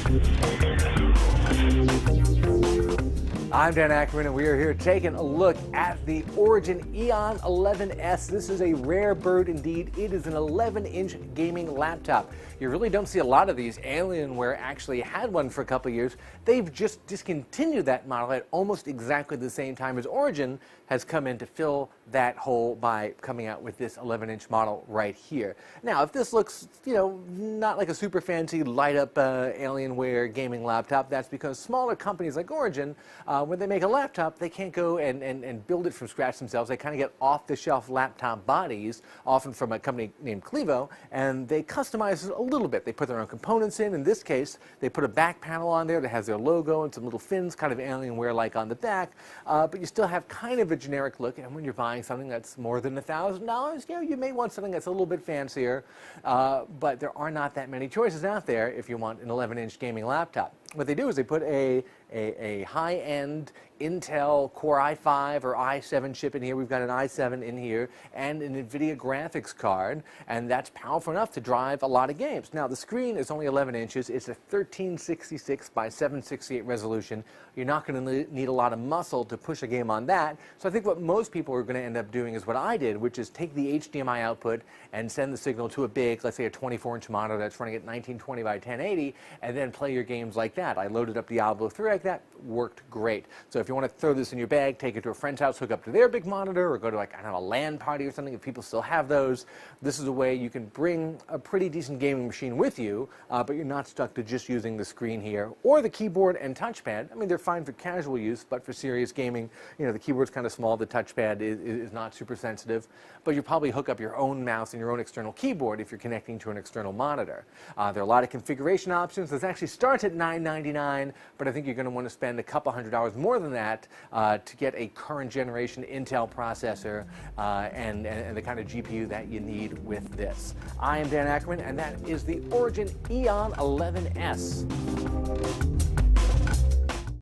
I'm Dan Ackerman, and we are here taking a look at the Origin Eon 11S. This is a rare bird indeed. It is an 11-inch gaming laptop. You really don't see a lot of these. Alienware actually had one for a couple of years. They've just discontinued that model at almost exactly the same time as Origin has come in to fill that hole by coming out with this 11-inch model right here. Now, if this looks, not like a super fancy light-up Alienware gaming laptop, that's because smaller companies like Origin, when they make a laptop, they can't go and build it from scratch themselves. They kind of get off-the-shelf laptop bodies, often from a company named Clevo, and they customize it a little bit. They put their own components in. In this case, they put a back panel on there that has their logo and some little fins, kind of Alienware-like on the back, but you still have kind of a generic look. And when you're buying something that's more than $1,000, you may want something that's a little bit fancier, but there are not that many choices out there if you want an 11-inch gaming laptop. What they do is they put a high-end Intel Core i5 or i7 chip in here. We've got an i7 in here and an NVIDIA graphics card, and that's powerful enough to drive a lot of games. Now, the screen is only 11 inches. It's a 1366 by 768 resolution. You're not going to need a lot of muscle to push a game on that. So I think what most people are going to end up doing is what I did, which is take the HDMI output and send the signal to a big, let's say a 24-inch monitor that's running at 1920 by 1080, and then play your games like that. I loaded up Diablo 3 like that. Worked great. So if you want to throw this in your bag, take it to a friend's house, hook up to their big monitor, or go to a LAN party or something if people still have those, this is a way you can bring a pretty decent gaming machine with you, but you're not stuck to just using the screen here or the keyboard and touchpad. I mean, they're fine for casual use, but for serious gaming, the keyboard's kind of small, the touchpad is not super sensitive, but you probably hook up your own mouse and your own external keyboard if you're connecting to an external monitor. There are a lot of configuration options. This actually starts at $999, but I think you're going to want to spend a couple $100 more than that to get a current generation Intel processor and the kind of GPU that you need with this. I am Dan Ackerman, and that is the Origin Eon 11S.